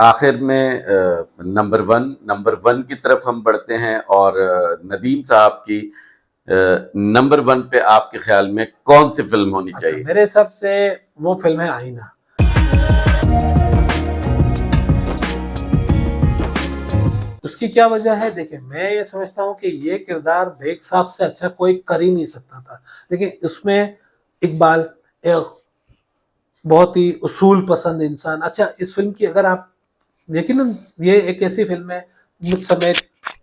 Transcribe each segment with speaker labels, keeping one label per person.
Speaker 1: आखिर में number one की तरफ हम बढ़ते हैं और नदीम साहब की नंबर वन पे आपके ख्याल में कौन सी फिल्म होनी
Speaker 2: अच्छा,
Speaker 1: चाहिए?
Speaker 2: मेरे हिसाब से वो फिल्म है आईना। उसकी क्या वजह है? देखिए, मैं ये समझता हूँ कि ये किरदार बेग साहब से अच्छा कोई कर ही नहीं सकता था। देखिए, उसमें इकबाल एक बहुत ही उसूल पसंद इंसान। अच्छा, इस फिल्म की अगर आप यकीनन, ये एक ऐसी फिल्म है मुझ समेत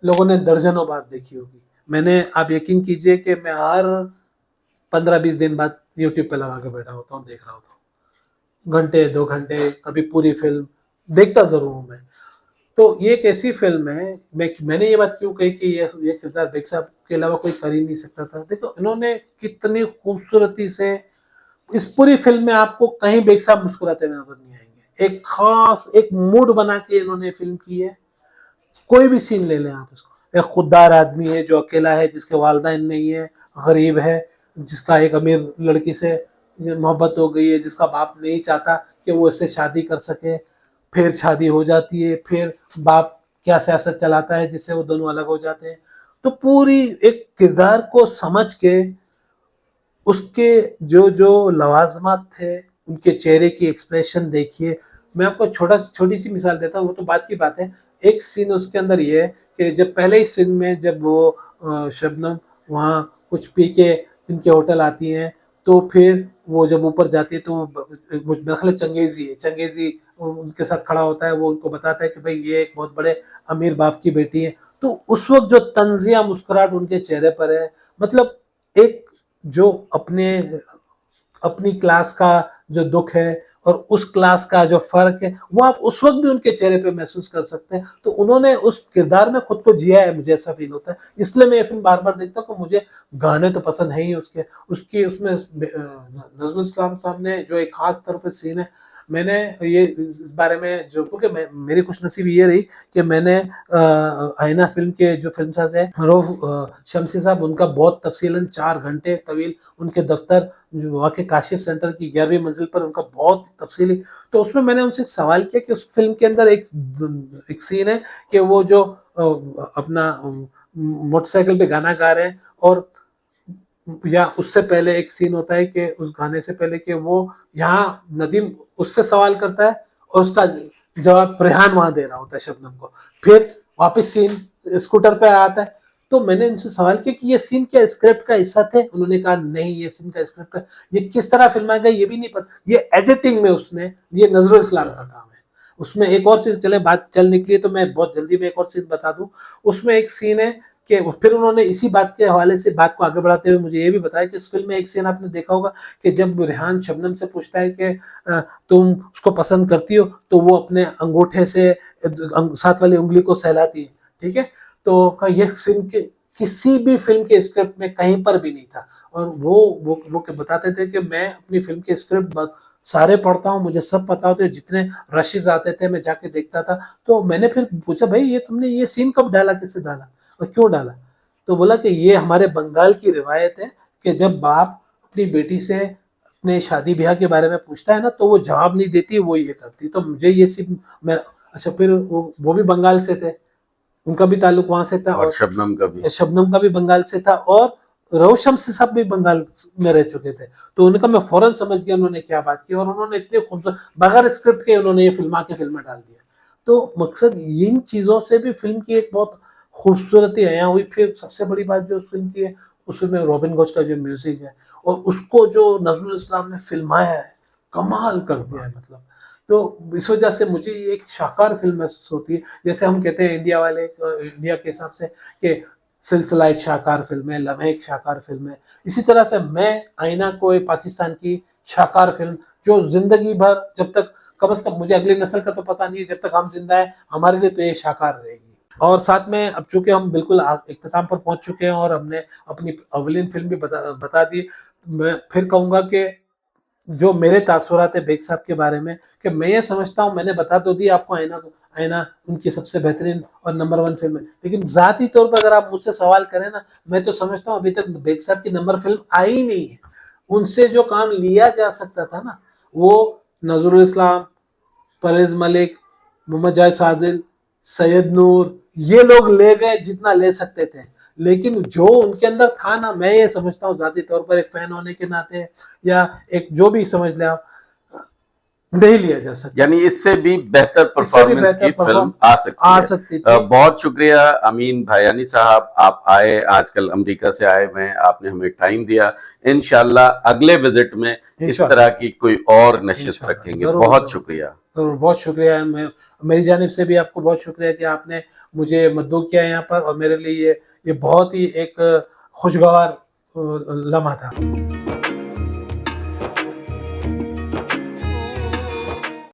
Speaker 2: लोगों ने दर्जनों बार देखी होगी। मैंने, आप यकीन कीजिए कि मैं हर 15-20 दिन बाद यूट्यूब पे लगा के बैठा होता हूँ, देख रहा होता हूँ, घंटे 2 घंटे, कभी पूरी फिल्म देखता जरूर हूँ मैं। तो ये एक ऐसी फिल्म है, मैंने ये बात क्यों कही कि ये किरदार बेग साहब के अलावा कोई कर ही नहीं सकता था। देखो, इन्होंने कितनी खूबसूरती से इस पूरी फिल्म में आपको कहीं बेग साहब मुस्कुराते हुए नजर नहीं आएंगे। एक खास एक मूड बना के इन्होंने फिल्म की है। कोई भी सीन ले लें आप इसको, एक खुददार आदमी है जो अकेला है, जिसके वालदैन नहीं है, गरीब है, जिसका एक अमीर लड़की से मोहब्बत हो गई है, जिसका बाप नहीं चाहता कि वो इससे शादी कर सके, फिर शादी हो जाती है, फिर बाप क्या सियासत चलाता है जिससे वो दोनों अलग हो जाते हैं। तो पूरी एक किरदार को समझ के उसके जो जो लवाजमात थे, उनके चेहरे की एक्सप्रेशन देखिए। मैं आपको छोटी सी मिसाल देता हूँ, वो तो बात की बात है। एक सीन उसके अंदर ये है कि जब पहले ही सीन में जब वो शबनम वहाँ कुछ पी के इनके होटल आती हैं, तो फिर वो जब ऊपर जाती है तो मेरा ख्याल है चंगेजी है, चंगेजी उनके साथ खड़ा होता है, वो उनको बताता है कि भाई ये एक बहुत बड़े अमीर बाप की बेटी है। तो उस वक्त जो तंजिया मुस्कुराहट उनके चेहरे पर है, मतलब एक जो अपने अपनी क्लास का जो दुख है और उस क्लास का जो फर्क है, वो आप उस वक्त भी उनके चेहरे पे महसूस कर सकते हैं। तो उन्होंने उस किरदार में खुद को जिया है, मुझे ऐसा फील होता है। इसलिए मैं ये फिल्म बार बार देखता हूँ। मुझे गाने तो पसंद है ही उसके, उसकी उसमें नजमुल इस्लाम साहब ने जो एक खास तौर पर सीन है, मैंने ये इस बारे में जो, क्योंकि मेरी खुश नसीबी ये रही कि मैंने आईना फिल्म के जो फिल्म साज है रऊफ शमसी साहब, उनका बहुत तफसीलन 4 घंटे तवील उनके दफ्तर वहाँ के काशिफ सेंटर की 11वीं मंजिल पर उनका बहुत तफसीली। तो उसमें मैंने उनसे एक सवाल किया कि उस फिल्म के अंदर एक सीन है कि वो जो अपना मोटरसाइकिल पे गाना गा रहे हैं, और या उससे पहले एक सीन होता है कि उस गाने से पहले कि वो यहाँ नदीम उससे सवाल करता है और उसका जवाब रेहान वहां दे रहा होता है शबनम को। फिर वापस सीन स्कूटर पे आता है। तो मैंने इनसे सवाल किया कि ये सीन क्या स्क्रिप्ट का हिस्सा थे? उन्होंने कहा नहीं, ये सीन का स्क्रिप्ट का, ये किस तरह फिल्माया गया ये भी नहीं पता, ये एडिटिंग में उसने, ये नजरुल इस्लाम का काम है। उसमें एक और सीन, चले बात चल निकली है तो मैं बहुत जल्दी में एक और सीन बता दूं। उसमें एक सीन है कि फिर उन्होंने इसी बात के हवाले से बात को आगे बढ़ाते हुए मुझे ये भी बताया कि इस फिल्म में एक सीन आपने देखा होगा कि जब रेहान शबनम से पूछता है कि तुम उसको पसंद करती हो, तो वो अपने अंगूठे से साथ वाली उंगली को सहलाती है, ठीक है। तो ये सीन के किसी भी फिल्म के स्क्रिप्ट में कहीं पर भी नहीं था। और वो बताते थे कि मैं अपनी फिल्म के स्क्रिप्ट सारे पढ़ता हूँ, मुझे सब पता होते, जितने रशेज आते थे मैं जाके देखता था। तो मैंने फिर पूछा, भाई ये तुमने ये सीन कब डाला, किससे डाला और क्यों डाला? तो बोला कि ये हमारे बंगाल की रिवायत है कि जब बाप अपनी बेटी से अपने शादी ब्याह के बारे में पूछता है ना, तो वो जवाब नहीं देती, वो ये करती। तो मुझे ये सीन मैं, अच्छा, फिर वो भी बंगाल से थे, उनका भी ताल्लुक वहां से था,
Speaker 1: और
Speaker 2: और
Speaker 1: शबनम का भी।
Speaker 2: शबनम का भी बंगाल से था, और रोशम से सब भी बंगाल में रह चुके थे। तो उनका मैं फौरन समझ गया उन्होंने क्या बात की, और उन्होंने इतने खूबसूरत बगैर स्क्रिप्ट के उन्होंने ये फिल्मा के फिल्म में डाल दिया। तो मकसद इन चीजों से भी फिल्म की एक बहुत खूबसूरती है यहाँ हुई। फिर सबसे बड़ी बात जो उस फिल्म की है, उसमें रॉबिन घोष का जो म्यूजिक है और उसको जो नजरुल इस्लाम ने फिल्माया है, कमाल कर दिया है मतलब। तो इस वजह से मुझे ये एक शाकार फिल्म महसूस होती है। जैसे हम कहते हैं इंडिया वाले, इंडिया के हिसाब से कि सिलसिला एक शाकार फिल्म है, लम्हे एक शाकार फिल्म है, इसी तरह से मैं आईना को एक पाकिस्तान की शाकार फिल्म, जो जिंदगी भर, जब तक, कम से कम मुझे अगली नस्ल का तो पता नहीं है, जब तक हम जिंदा है हमारे लिए तो ये शाकार रहेगी। और साथ में अब चूंकि हम बिल्कुल इख्तिताम पर पहुंच चुके हैं और हमने अपनी अवलिन फिल्म भी बता दी, मैं फिर कहूंगा कि जो मेरे तासुरात है बेग साहब के बारे में, कि मैं ये समझता हूँ, मैंने बता तो दी आपको आईना को, आईना उनकी सबसे बेहतरीन और नंबर 1 फिल्म है, लेकिन जाती तौर पर अगर आप मुझसे सवाल करें ना, मैं तो समझता हूँ अभी तक बेग साहब की नंबर फिल्म आई ही नहीं है। उनसे जो काम लिया जा सकता था ना, वो नजरुल इस्लाम, परवेज मलिक, मोहम्मद जाहिद फाजिल, सैयद नूर, ये लोग ले गए जितना ले सकते थे, लेकिन जो उनके अंदर था ना, मैं ये समझता हूँ जाती तौर पर एक फैन होने के नाते या एक जो भी समझ ले आप, नहीं लिया जा सकता।
Speaker 1: यानी इससे भी बेहतर
Speaker 2: इससे भी
Speaker 1: परफॉर्मेंस की
Speaker 2: बेहतर
Speaker 1: फिल्म
Speaker 2: परफॉर्म
Speaker 1: आ
Speaker 2: आ
Speaker 1: सकती
Speaker 2: सकती
Speaker 1: है।
Speaker 2: थी।
Speaker 1: बहुत शुक्रिया अमीन भायानी साहब, आप आए, आजकल अमेरिका से आए हुए हैं, आपने हमें टाइम दिया। इंशाल्लाह अगले विजिट में इस
Speaker 2: इंशाल्लाह
Speaker 1: तरह की कोई और नशिस्त
Speaker 2: इंशाल्लाह
Speaker 1: रखेंगे।
Speaker 2: जरूर
Speaker 1: बहुत
Speaker 2: जरूर
Speaker 1: शुक्रिया।
Speaker 2: जरूर, बहुत शुक्रिया। मेरी जानिब से भी आपको बहुत शुक्रिया कि आपने मुझे मद्दू किया यहाँ पर, और मेरे लिए ये बहुत ही एक खुशगवार लम्हा था।